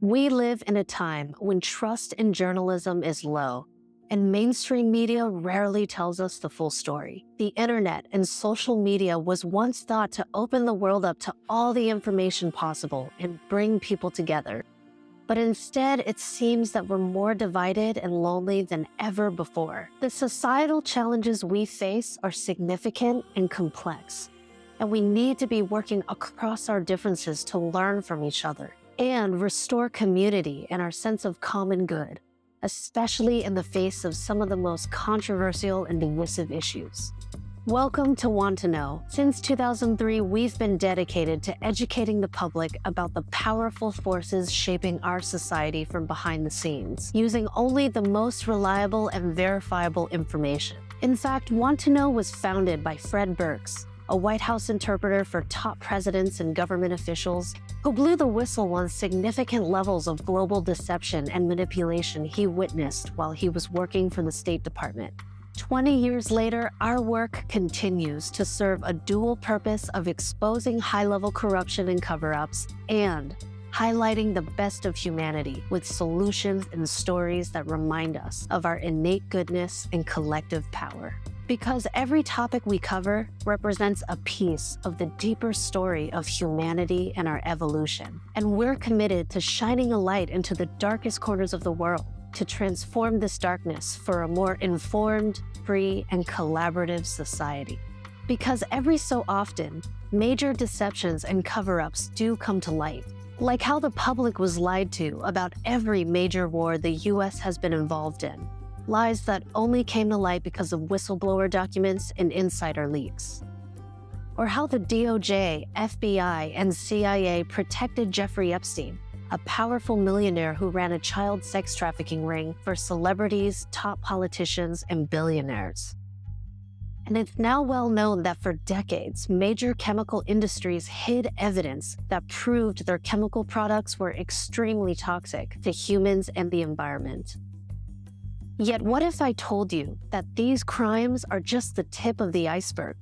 We live in a time when trust in journalism is low, and mainstream media rarely tells us the full story. The internet and social media was once thought to open the world up to all the information possible and bring people together. But instead, it seems that we're more divided and lonely than ever before. The societal challenges we face are significant and complex, and we need to be working across our differences to learn from each other and restore community and our sense of common good, especially in the face of some of the most controversial and divisive issues. Welcome to Want to Know. Since 2003, we've been dedicated to educating the public about the powerful forces shaping our society from behind the scenes, using only the most reliable and verifiable information. In fact, Want to Know was founded by Fred Burks, a White House interpreter for top presidents and government officials who blew the whistle on significant levels of global deception and manipulation he witnessed while he was working for the State Department. 20 years later, our work continues to serve a dual purpose of exposing high-level corruption and cover-ups and highlighting the best of humanity with solutions and stories that remind us of our innate goodness and collective power. Because every topic we cover represents a piece of the deeper story of humanity and our evolution. And we're committed to shining a light into the darkest corners of the world to transform this darkness for a more informed, free, and collaborative society. Because every so often, major deceptions and cover-ups do come to light, like how the public was lied to about every major war the US has been involved in. Lies that only came to light because of whistleblower documents and insider leaks. Or how the DOJ, FBI, and CIA protected Jeffrey Epstein, a powerful millionaire who ran a child sex trafficking ring for celebrities, top politicians, and billionaires. And it's now well known that for decades, major chemical industries hid evidence that proved their chemical products were extremely toxic to humans and the environment. Yet what if I told you that these crimes are just the tip of the iceberg?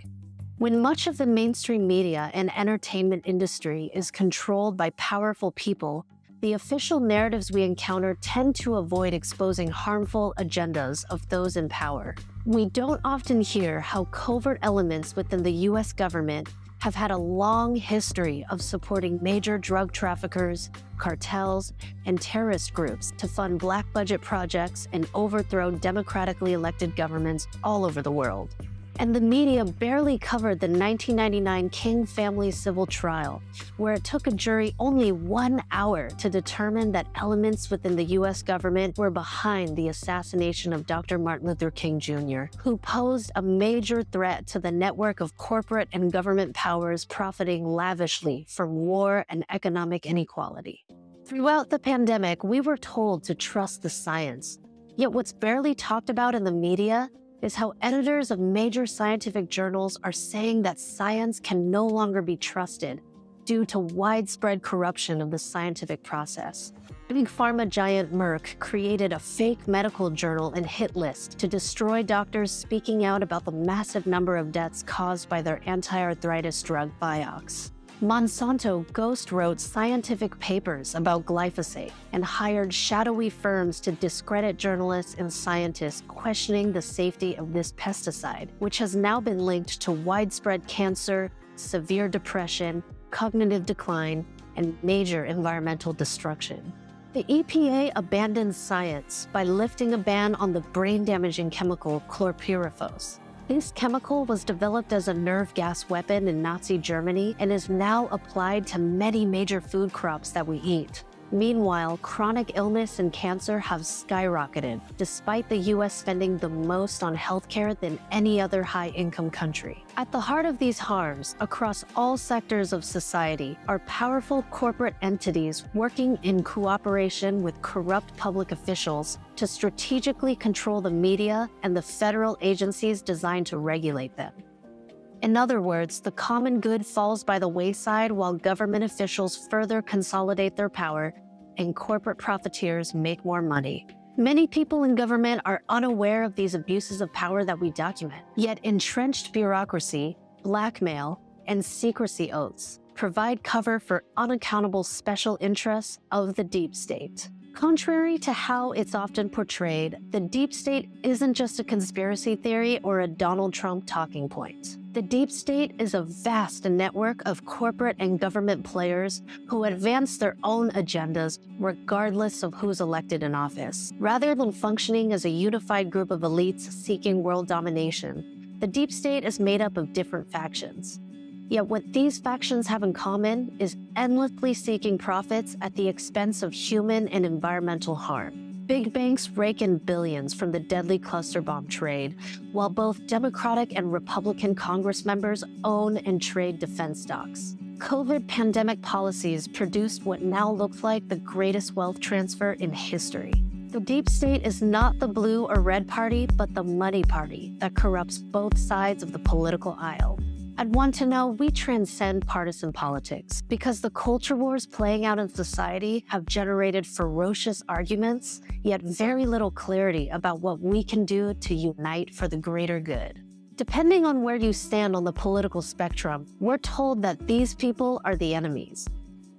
When much of the mainstream media and entertainment industry is controlled by powerful people, the official narratives we encounter tend to avoid exposing harmful agendas of those in power. We don't often hear how covert elements within the US government have had a long history of supporting major drug traffickers, cartels, and terrorist groups to fund black budget projects and overthrow democratically elected governments all over the world. And the media barely covered the 1999 King family civil trial, where it took a jury only 1 hour to determine that elements within the US government were behind the assassination of Dr. Martin Luther King Jr., who posed a major threat to the network of corporate and government powers profiting lavishly from war and economic inequality. Throughout the pandemic, we were told to trust the science. Yet what's barely talked about in the media is how editors of major scientific journals are saying that science can no longer be trusted due to widespread corruption of the scientific process. Big pharma giant Merck created a fake medical journal and hit list to destroy doctors speaking out about the massive number of deaths caused by their anti-arthritis drug Vioxx. Monsanto ghost wrote scientific papers about glyphosate and hired shadowy firms to discredit journalists and scientists questioning the safety of this pesticide, which has now been linked to widespread cancer, severe depression, cognitive decline, and major environmental destruction. The EPA abandoned science by lifting a ban on the brain-damaging chemical chlorpyrifos. This chemical was developed as a nerve gas weapon in Nazi Germany and is now applied to many major food crops that we eat. Meanwhile, chronic illness and cancer have skyrocketed, despite the US spending the most on healthcare than any other high-income country. At the heart of these harms, across all sectors of society, are powerful corporate entities working in cooperation with corrupt public officials to strategically control the media and the federal agencies designed to regulate them. In other words, the common good falls by the wayside while government officials further consolidate their power and corporate profiteers make more money. Many people in government are unaware of these abuses of power that we document, yet entrenched bureaucracy, blackmail, and secrecy oaths provide cover for unaccountable special interests of the deep state. Contrary to how it's often portrayed, the deep state isn't just a conspiracy theory or a Donald Trump talking point. The deep state is a vast network of corporate and government players who advance their own agendas regardless of who's elected in office. Rather than functioning as a unified group of elites seeking world domination, the deep state is made up of different factions. Yet what these factions have in common is endlessly seeking profits at the expense of human and environmental harm. Big banks rake in billions from the deadly cluster bomb trade, while both Democratic and Republican Congress members own and trade defense stocks. COVID pandemic policies produced what now looks like the greatest wealth transfer in history. The deep state is not the blue or red party, but the money party that corrupts both sides of the political aisle. At WantToKnow, we transcend partisan politics because the culture wars playing out in society have generated ferocious arguments, yet very little clarity about what we can do to unite for the greater good. Depending on where you stand on the political spectrum, we're told that these people are the enemies.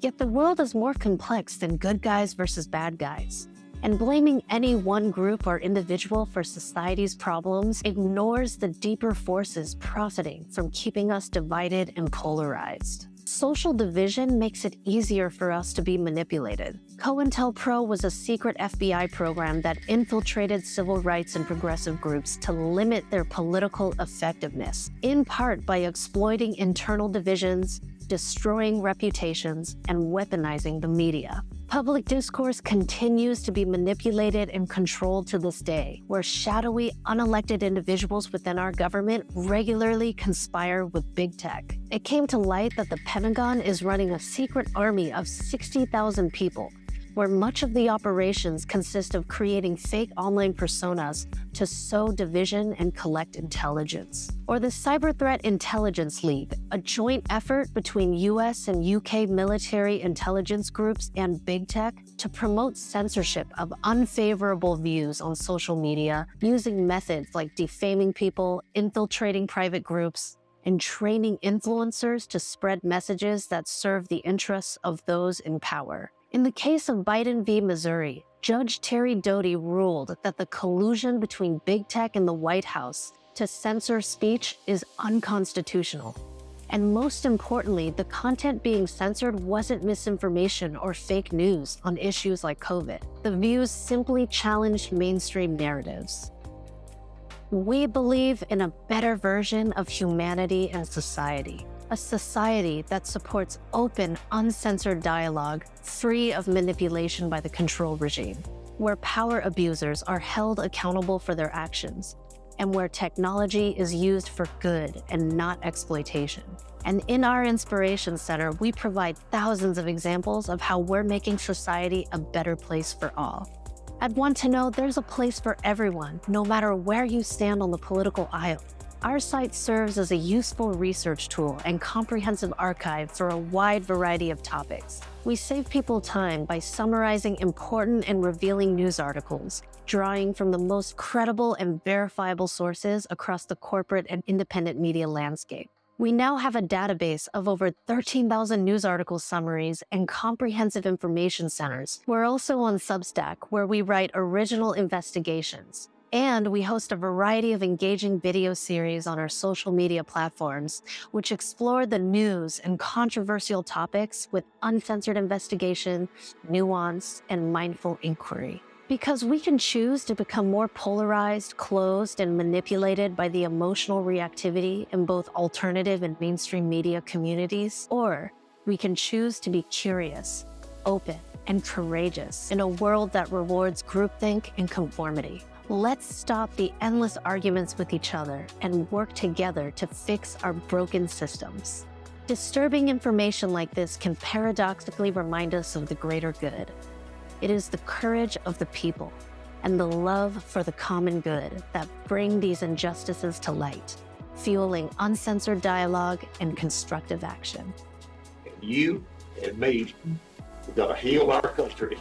Yet the world is more complex than good guys versus bad guys. And blaming any one group or individual for society's problems ignores the deeper forces profiting from keeping us divided and polarized. Social division makes it easier for us to be manipulated. COINTELPRO was a secret FBI program that infiltrated civil rights and progressive groups to limit their political effectiveness, in part by exploiting internal divisions, destroying reputations, and weaponizing the media. Public discourse continues to be manipulated and controlled to this day, where shadowy, unelected individuals within our government regularly conspire with big tech. It came to light that the Pentagon is running a secret army of 60,000 people, where much of the operations consist of creating fake online personas to sow division and collect intelligence. Or the Cyber Threat Intelligence League, a joint effort between US and UK military intelligence groups and big tech to promote censorship of unfavorable views on social media using methods like defaming people, infiltrating private groups, and training influencers to spread messages that serve the interests of those in power. In the case of Biden v. Missouri, Judge Terry Doughty ruled that the collusion between big tech and the White House to censor speech is unconstitutional. And most importantly, the content being censored wasn't misinformation or fake news on issues like COVID. The views simply challenged mainstream narratives. We believe in a better version of humanity and society. A society that supports open, uncensored dialogue, free of manipulation by the control regime, where power abusers are held accountable for their actions, and where technology is used for good and not exploitation. And in our Inspiration Center, we provide thousands of examples of how we're making society a better place for all. At WantToKnow, there's a place for everyone, no matter where you stand on the political aisle. Our site serves as a useful research tool and comprehensive archive for a wide variety of topics. We save people time by summarizing important and revealing news articles, drawing from the most credible and verifiable sources across the corporate and independent media landscape. We now have a database of over 13,000 news article summaries and comprehensive information centers. We're also on Substack, where we write original investigations. And we host a variety of engaging video series on our social media platforms, which explore the news and controversial topics with uncensored investigation, nuance, and mindful inquiry. Because we can choose to become more polarized, closed, and manipulated by the emotional reactivity in both alternative and mainstream media communities, or we can choose to be curious, open, and courageous in a world that rewards groupthink and conformity. Let's stop the endless arguments with each other and work together to fix our broken systems. Disturbing information like this can paradoxically remind us of the greater good. It is the courage of the people and the love for the common good that bring these injustices to light, fueling uncensored dialogue and constructive action. You and me, we've got to heal our country.